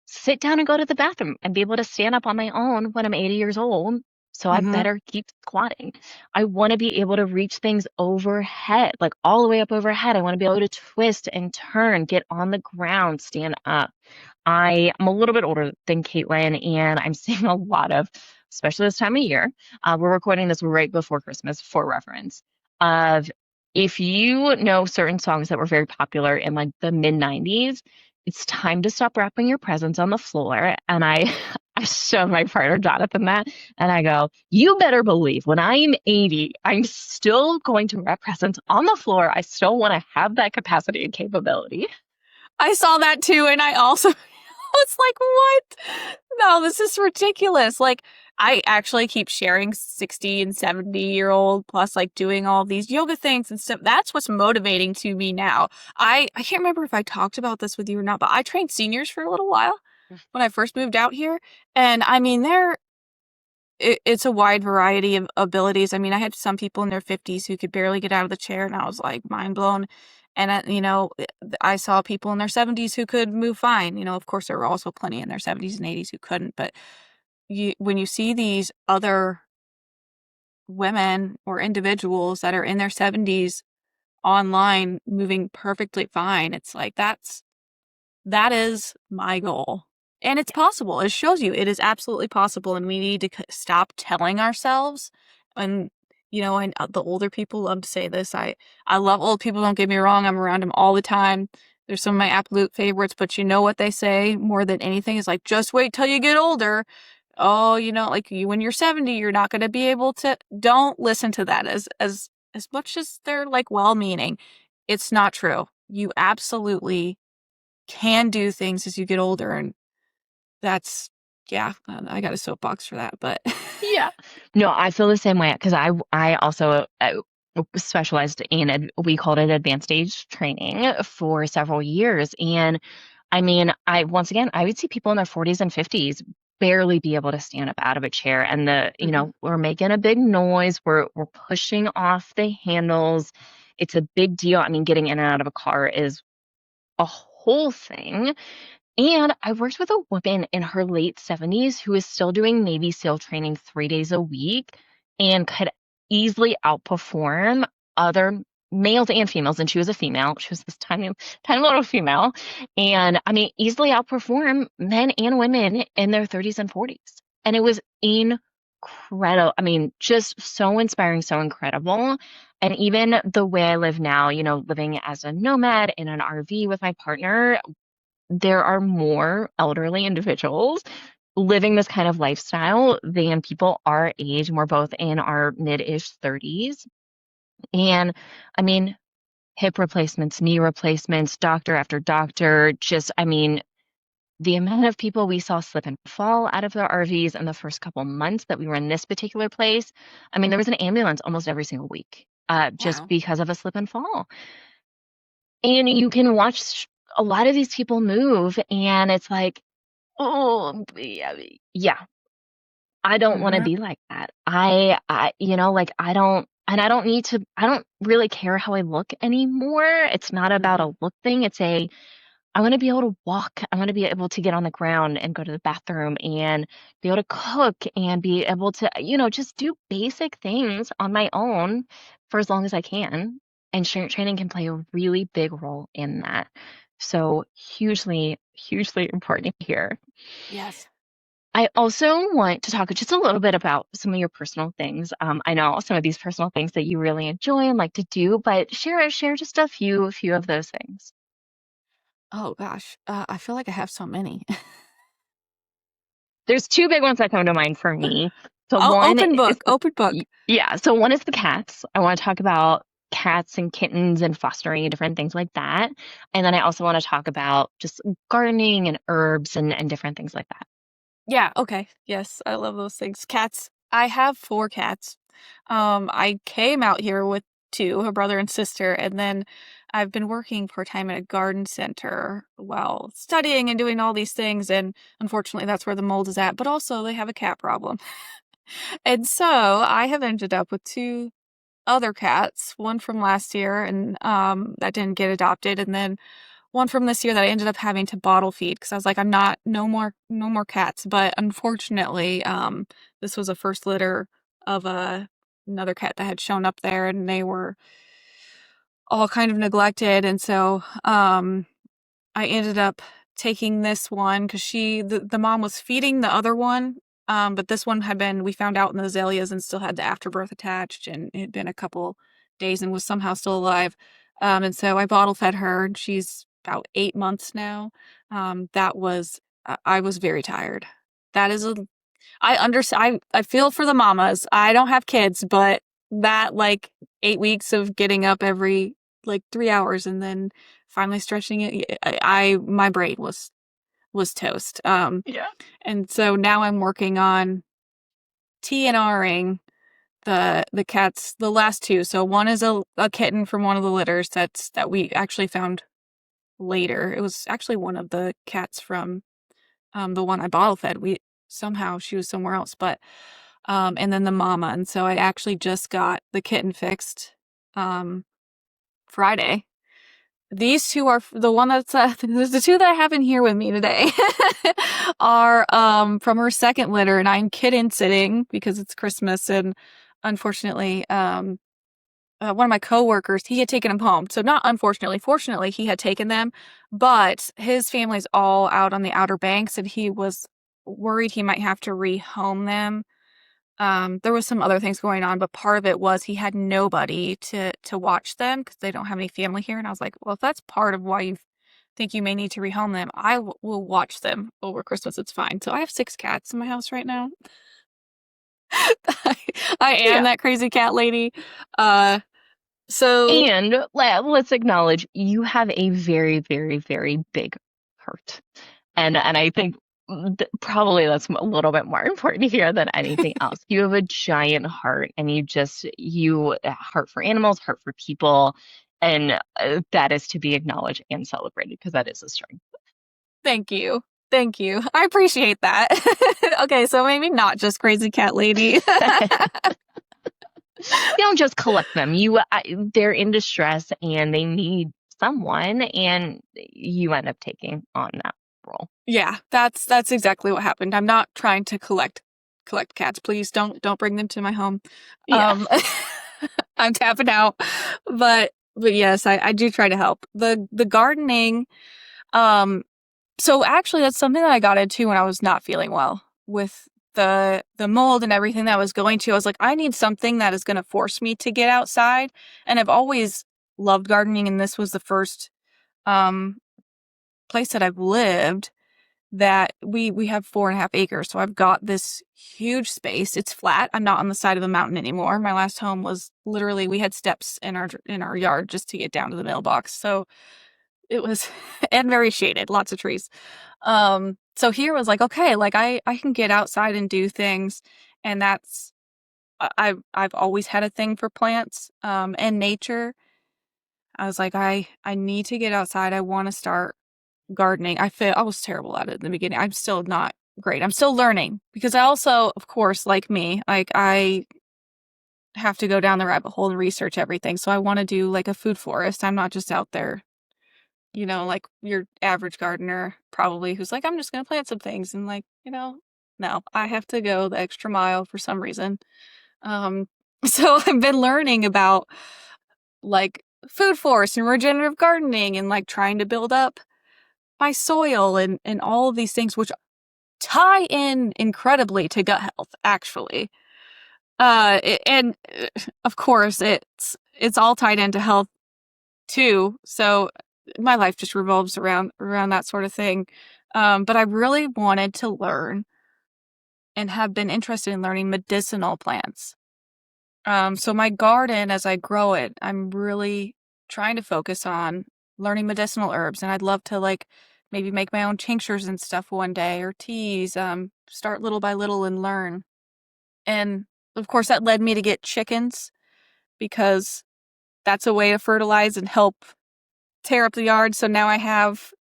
sit down and go to the bathroom and be able to stand up on my own when I'm 80 years old. So I Mm-hmm. better keep squatting. I want to be able to reach things overhead, like all the way up overhead. I want to be able to twist and turn, get on the ground, stand up. I am a little bit older than Caitlin, and I'm seeing a lot of, especially this time of year. We're recording this right before Christmas for reference. Of if you know certain songs that were very popular in like the mid 90s, it's time to stop wrapping your presents on the floor. And I, I show my partner Jonathan that, and I go, you better believe when I'm 80, I'm still going to wrap presents on the floor. I still want to have that capacity and capability. I saw that too, and I also was like, what? No, this is ridiculous. Like, I actually keep sharing 60 and 70-year-old plus like doing all these yoga things and stuff. That's what's motivating to me now. I can't remember if I talked about this with you or not, but I trained seniors for a little while when I first moved out here. And I mean, it's a wide variety of abilities. I mean, I had some people in their 50s who could barely get out of the chair, and I was like mind blown. And I saw people in their 70s who could move fine. Of course, there were also plenty in their 70s and 80s who couldn't. But when you see these other women or individuals that are in their 70s online moving perfectly fine, it's like that is my goal. And it's possible. It shows you it is absolutely possible. And we need to stop telling ourselves. And, and the older people love to say this. I love old people. Don't get me wrong. I'm around them all the time. They're some of my absolute favorites. But you know what they say more than anything is like, just wait till you get older. Oh, like when you're 70, you're not going to be able to. Don't listen to that as much as they're like well-meaning. It's not true. You absolutely can do things as you get older, and that's, yeah, I got a soapbox for that, but Yeah. No, I feel the same way because I also specialized in we called it advanced stage training for several years. And I mean, once again, I would see people in their 40s and 50s barely be able to stand up out of a chair. And we're making a big noise. We're pushing off the handles. It's a big deal. I mean, getting in and out of a car is a whole thing. And I worked with a woman in her late 70s who is still doing Navy SEAL training 3 days a week and could easily outperform other males and females. And she was a female. She was this tiny, tiny little female. And I mean, easily outperform men and women in their 30s and 40s. And it was incredible. I mean, just so inspiring, so incredible. And even the way I live now, living as a nomad in an RV with my partner, there are more elderly individuals living this kind of lifestyle than people our age, and we're both in our mid-ish 30s. And I mean, hip replacements, knee replacements, doctor after doctor, I mean, the amount of people we saw slip and fall out of their RVs in the first couple months that we were in this particular place. I mean, there was an ambulance almost every single week, just wow. because of a slip and fall. And you can watch a lot of these people move, and it's like, oh, yeah, I don't want to be like that. I don't need to, I don't really care how I look anymore. It's not about a look thing. I want to be able to walk. I want to be able to get on the ground and go to the bathroom and be able to cook and be able to, just do basic things on my own for as long as I can. And strength training can play a really big role in that. So hugely, hugely important here. Yes. I also want to talk just a little bit about some of your personal things. I know some of these personal things that you really enjoy and like to do, but share just a few of those things. Oh gosh. I feel like I have so many. There's two big ones that come to mind for me. So Oh, one open is book. yeah. So one is the cats. I want to talk about cats and kittens and fostering and different things like that. And then I also want to talk about just gardening and herbs and different things like that. Yeah, okay. Yes, I love those things. Cats. I have 4 cats. I came out here with 2, a brother and sister, and then I've been working part-time at a garden center while studying and doing all these things, and unfortunately that's where the mold is at, but also they have a cat problem. And so I have ended up with 2 other cats, one from last year and that didn't get adopted, and then one from this year that I ended up having to bottle feed because I was like, no more cats. But unfortunately, this was a first litter of another cat that had shown up there, and they were all kind of neglected. And so I ended up taking this one because the mom was feeding the other one. But this one we found out in the azaleas and still had the afterbirth attached, and it had been a couple days and was somehow still alive. And so I bottle fed her, and she's about 8 months now. I was very tired. That is I feel for the mamas. I don't have kids, but that like 8 weeks of getting up every like 3 hours and then finally stretching it, my brain was toast. Yeah. And so now I'm working on TNRing the cats, the last 2. So one is a kitten from one of the litters that we actually found later. It was actually one of the cats from the one I bottle fed. She was somewhere else, but and then the mama. And so I actually just got the kitten fixed Friday. These 2 are the one that's there's the 2 that I have in here with me today are from her second litter, and I'm kitten sitting because it's Christmas, and unfortunately one of my coworkers, he had taken them home. So not unfortunately, fortunately, he had taken them, but his family's all out on the Outer Banks, and he was worried he might have to rehome them. There was some other things going on, but part of it was he had nobody to watch them because they don't have any family here. And I was like, well, if that's part of why you think you may need to rehome them, I will watch them over Christmas. It's fine. So I have 6 cats in my house right now. I am Yeah. that crazy cat lady. So And let's acknowledge you have a very, very, very big heart. And I think probably that's a little bit more important here than anything else. You have a giant heart, and you heart for animals, heart for people, and that is to be acknowledged and celebrated because that is a strength. thank you. Thank you. I appreciate that. Okay, so maybe not just crazy cat lady. You don't just collect them. They're in distress and they need someone, and you end up taking on that role. Yeah, that's exactly what happened. I'm not trying to collect cats. Please don't bring them to my home. Yeah. I'm tapping out. But yes, I do try to help. The gardening, so actually that's something that I got into when I was not feeling well with the mold and everything that I was going to. I was like, I need something that is going to force me to get outside. And I've always loved gardening, and this was the first place that I've lived that we have 4.5 acres. So I've got this huge space. It's flat. I'm not on the side of a mountain anymore. My last home was literally, we had steps in our yard just to get down to the mailbox. So it was, and very shaded, lots of trees. So here was like, okay, like I can get outside and do things. And that's, I've always had a thing for plants, and nature. I was like, I need to get outside. I want to start gardening. I was terrible at it in the beginning. I'm still not great. I'm still learning because I also, of course, like me, like I have to go down the rabbit hole and research everything. So I want to do like a food forest. I'm not just out there, like your average gardener probably who's like, I'm just going to plant some things. And like, no, I have to go the extra mile for some reason. So I've been learning about like food forest and regenerative gardening and like trying to build up my soil and all of these things, which tie in incredibly to gut health, actually. And of course, it's all tied into health too. So my life just revolves around that sort of thing. But I really wanted to learn and have been interested in learning medicinal plants. So my garden, as I grow it, I'm really trying to focus on learning medicinal herbs, and I'd love to like maybe make my own tinctures and stuff one day or teas. Start little by little and learn. And of course, that led me to get chickens because that's a way to fertilize and help tear up the yard. So now I have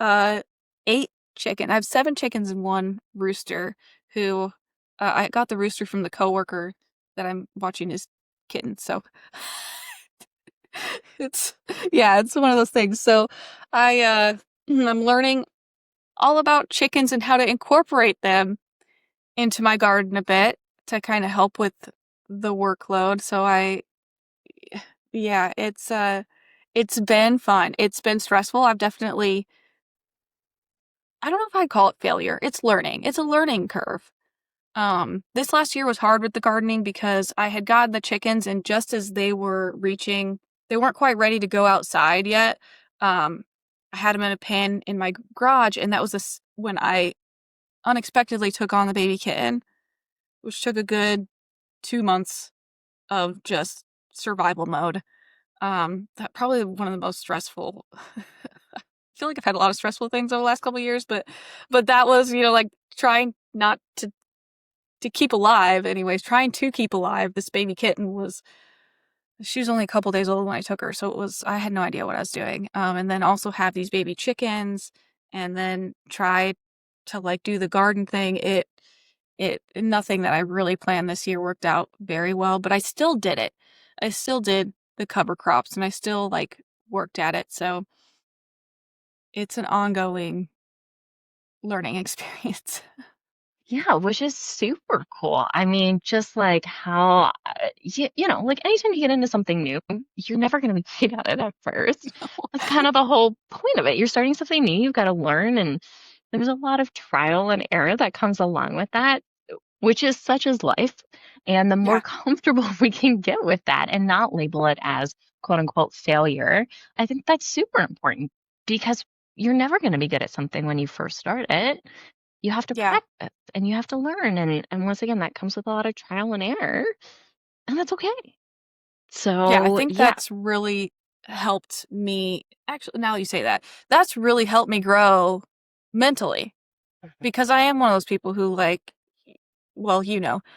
8 chicken. I have 7 chickens and 1 rooster. Who I got the rooster from the coworker that I'm watching his kitten. So it's one of those things. So I'm learning all about chickens and how to incorporate them into my garden a bit to kind of help with the workload. So it's been fun. It's been stressful. I don't know if I'd call it failure. It's learning. It's a learning curve. This last year was hard with the gardening because I had gotten the chickens, and just as they weren't quite ready to go outside yet. I had them in a pen in my garage, and that was when I unexpectedly took on the baby kitten, which took a good 2 months of just survival mode. That probably one of the most stressful. I feel like I've had a lot of stressful things over the last couple of years, but that was, like trying not to keep alive. Anyways, trying to keep alive. This baby kitten she was only a couple days old when I took her, so I had no idea what I was doing. And then also have these baby chickens, and then try to like do the garden thing. Nothing that I really planned this year worked out very well, but I still did it. I still did the cover crops, and I still like worked at it. So it's an ongoing learning experience. Yeah, which is super cool. I mean, just like how, like anytime you get into something new, you're never going to be great at it at first. That's kind of the whole point of it. You're starting something new, you've got to learn, and there's a lot of trial and error that comes along with that, which is such as life. And the more Yeah. comfortable we can get with that and not label it as quote unquote failure, I think that's super important because you're never going to be good at something when you first start it. You have to Yeah. practice and you have to learn. And once again, that comes with a lot of trial and error, and that's okay. Yeah, I So, think yeah. that's really helped me. Actually, now you say that, that's really helped me grow mentally because I am one of those people who like, well,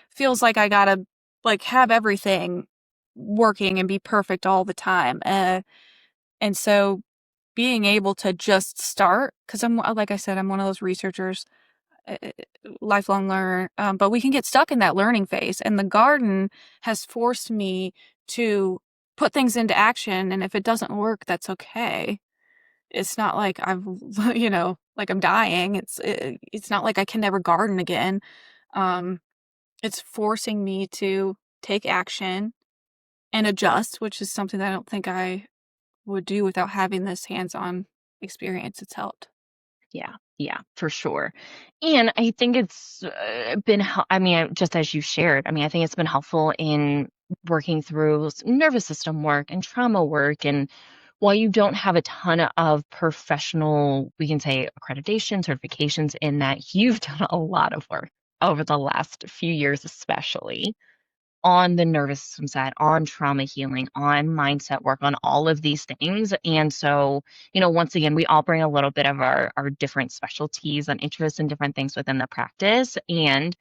feels like I gotta like have everything working and be perfect all the time. And so being able to just start, because I'm, like I said, I'm one of those researchers, uh, lifelong learner, but we can get stuck in that learning phase. And the garden has forced me to put things into action. And if it doesn't work, that's okay. It's not like I've, like I'm dying. It's not like I can never garden again. Um, it's forcing me to take action and adjust, which is something that I don't think I would do without having this hands-on experience. It's helped. Yeah, yeah, for sure. And I think it's been, I mean, just as you shared, I mean, I think it's been helpful in working through nervous system work and trauma work. And while you don't have a ton of professional, we can say accreditation, certifications in that, you've done a lot of work over the last few years, especially on the nervous system side, on trauma healing, on mindset work, on all of these things. And so, once again, we all bring a little bit of our different specialties and interests and different things within the practice. And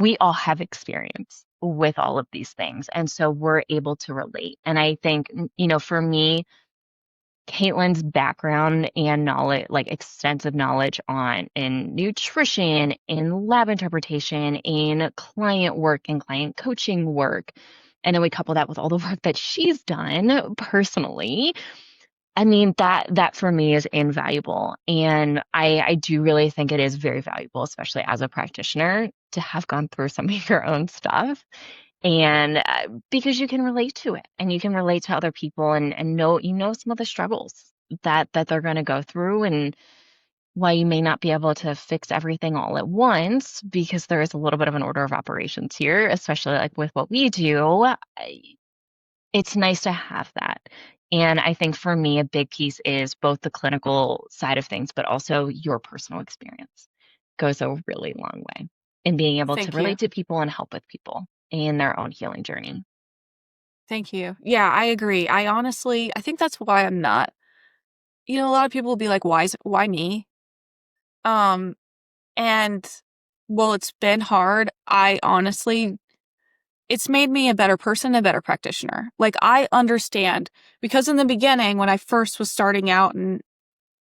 we all have experience with all of these things. And so we're able to relate. And I think, for me, Caitlin's background and knowledge, like extensive knowledge on in nutrition, in lab interpretation, in client work and client coaching work. And then we couple that with all the work that she's done personally. I mean, that for me is invaluable. And I do really think it is very valuable, especially as a practitioner, to have gone through some of your own stuff and because you can relate to it and you can relate to other people and know some of the struggles that they're going to go through, and why you may not be able to fix everything all at once because there is a little bit of an order of operations here, especially like with what we do. It's nice to have that. And I think for me a big piece is both the clinical side of things but also your personal experience goes a really long way in being able to Thank you. relate to people and help with people in their own healing journey. Thank you. Yeah, I agree. I think that's why I'm not, a lot of people will be like, why me? Um, and well, it's been hard. It's made me a better person, a better practitioner. Like I understand because in the beginning, when I first was starting out and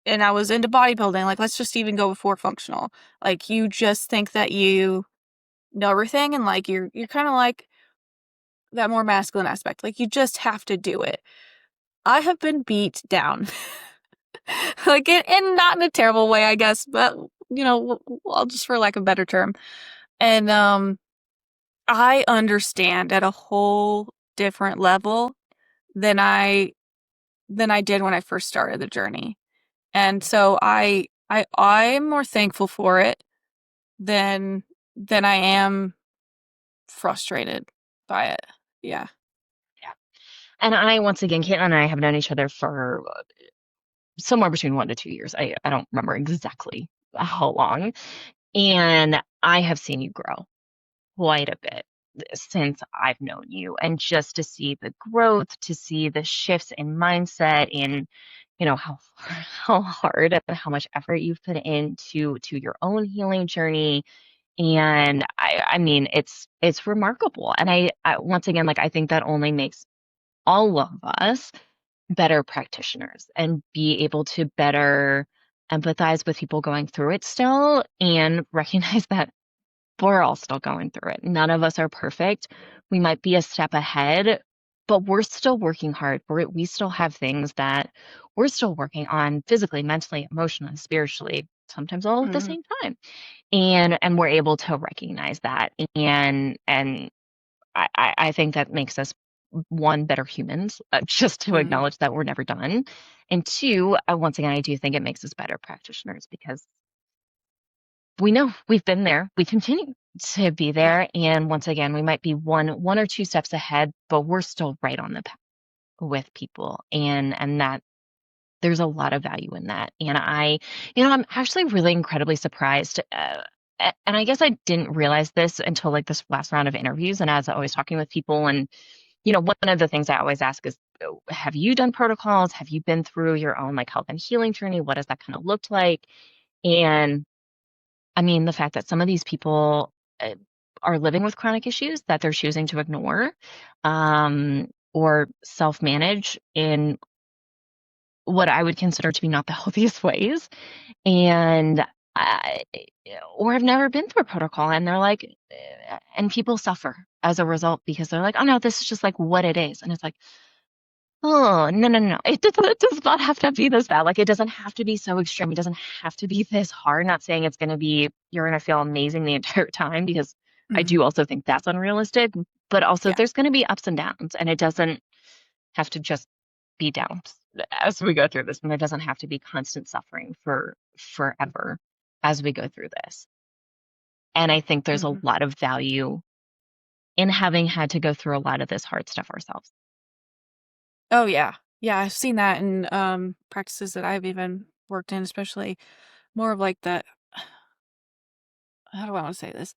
I was into bodybuilding, like let's just even go before functional. Like you just think that you know everything and like you're kind of like that more masculine aspect. Like you just have to do it. I have been beat down. Like in not in a terrible way, I guess, but I'll just for lack of a better term. And I understand at a whole different level than I did when I first started the journey. And so I'm more thankful for it than I am frustrated by it. Yeah. Yeah. And once again, Caitlin and I have known each other for somewhere between 1 to 2 years. I don't remember exactly how long. And I have seen you grow quite a bit since I've known you. And just to see the growth, to see the shifts in mindset, in how hard and how much effort you've put into your own healing journey. And I mean, it's remarkable. And I once again, like I think that only makes all of us better practitioners and be able to better empathize with people going through it still and recognize that we're all still going through it. None of us are perfect. We might be a step ahead, but we're still working hard. We still have things that we're still working on physically, mentally, emotionally, spiritually, sometimes all at the Mhm. same time. And we're able to recognize that. And I think that makes us, one, better humans, just to Mhm. acknowledge that we're never done. And two, once again, I do think it makes us better practitioners because we know we've been there. We continue to be Yeah. there. And once again, we might be one or two steps ahead, but we're still right on the path with people. And that there's a lot of value in that. And I'm actually really incredibly surprised. And I guess I didn't realize this until like this last round of interviews. And as I was talking with people, and, one of the things I always ask is, have you done protocols? Have you been through your own like health and healing journey? What does that kind of look like? And I mean, the fact that some of these people are living with chronic issues that they're choosing to ignore, or self-manage in what I would consider to be not the healthiest ways. And I, or have never been through a protocol, and they're like, and people suffer as a result because they're like, oh no, this is just like what it is. And it's like, oh, no, no, no. It does not have to be this bad. Like, it doesn't have to be so extreme. It doesn't have to be this hard. Not saying it's going to be, you're going to feel amazing the entire time, because I Mhm. do also think that's unrealistic. But also, Yeah. there's going to be ups and downs, and it doesn't have to just be downs as we go through this. And there doesn't have to be constant suffering for forever as we go through this. And I think there's a Mhm. lot of value in having had to go through a lot of this hard stuff ourselves. Oh, yeah. Yeah, I've seen that in, practices that I've even worked in, especially more of like the how do I wanna say this?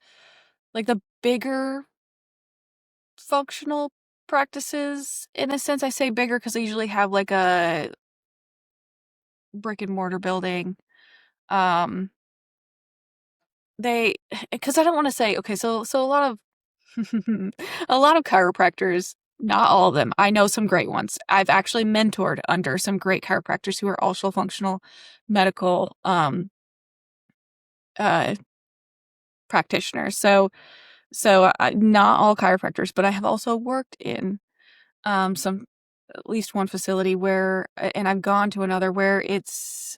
Like the bigger functional practices, in a sense. I say bigger because they usually have like a brick and mortar building. Um, they because I don't wanna say okay, so a lot of a lot of chiropractors, not all of them. I know some great ones. I've actually mentored under some great chiropractors who are also functional medical, uh, practitioners. Not all chiropractors, but I have also worked in, some at least one facility where and I've gone to another where it's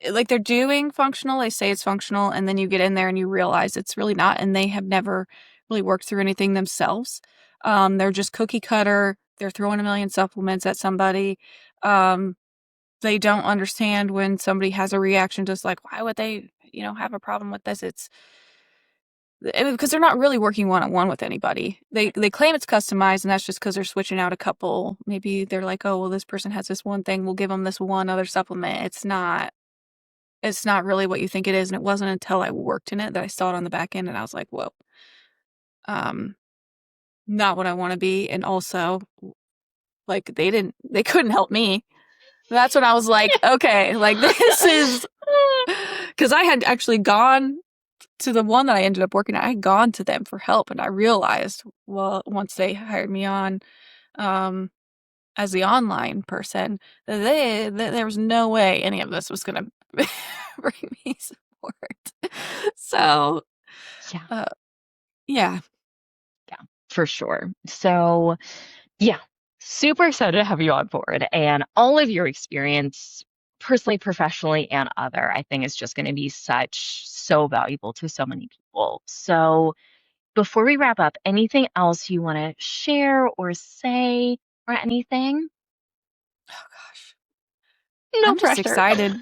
like they're doing functional, they say it's functional, and then you get in there and you realize it's really not, and they have never really worked through anything themselves. They're just cookie cutter, they're throwing a million supplements at somebody. Um, they don't understand when somebody has a reaction, just like, why would they, have a problem with this? It's because they're not really working one-on-one with anybody. They claim it's customized, and that's just because 'cause they're switching out a couple. Maybe they're like, "Oh, well, this person has this one thing, we'll give them this one other supplement." It's not really what you think it is, and it wasn't until I worked in it that I saw it on the back end, and I was like, "Whoa." Um, Not what I wanna be, and also, like, they couldn't help me. That's when I was like, "Okay, like, this is." Because I had actually gone to the one that I ended up working at, I had gone to them for help, and I realized, well, once they hired me on, um, as the online person, that there was no way any of this was gonna bring me support. So, Yeah, uh, yeah. yeah, for sure. So, yeah, super excited to have you on board, and all of your experience, personally, professionally, and other, I think is just going to be so valuable to so many people. So, before we wrap up, anything else you want to share or say or anything? Oh gosh. No I'm just pressure. excited.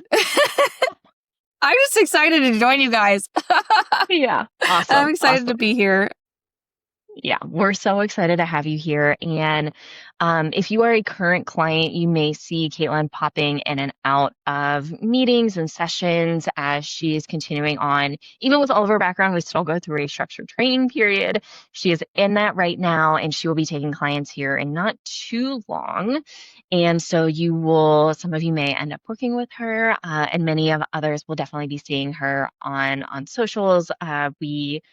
I'm just excited to join you guys. Yeah, I'm awesome, excited to awesome. be here. Yeah, we're so excited to have you here. And if you are a current client, you may see Caitlin popping in and out of meetings and sessions as she is continuing on. Even with all of her background, we still go through a structured training period. She is in that right now, and she will be taking clients here in not too long. And so some of you may end up working with her, and many of others will definitely be seeing her on socials. We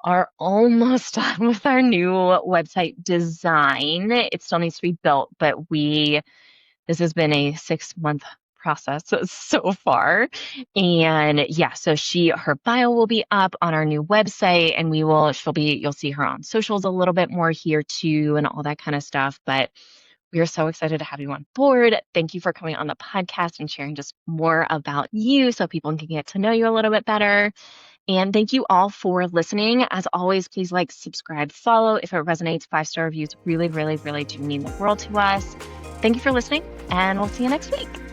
are almost done with our new website design. It still needs to be built, but this has been a 6-month process so far. And yeah, so her bio will be up on our new website, and you'll see her on socials a little bit more here too, and all that kind of stuff. But we are so excited to have you on board. Thank you for coming on the podcast and sharing just more about you so people can get to know you a little bit better. And thank you all for listening. As always, please like, subscribe, follow. If it resonates, 5-star reviews really, really, really do mean the world to us. Thank you for listening, and we'll see you next week.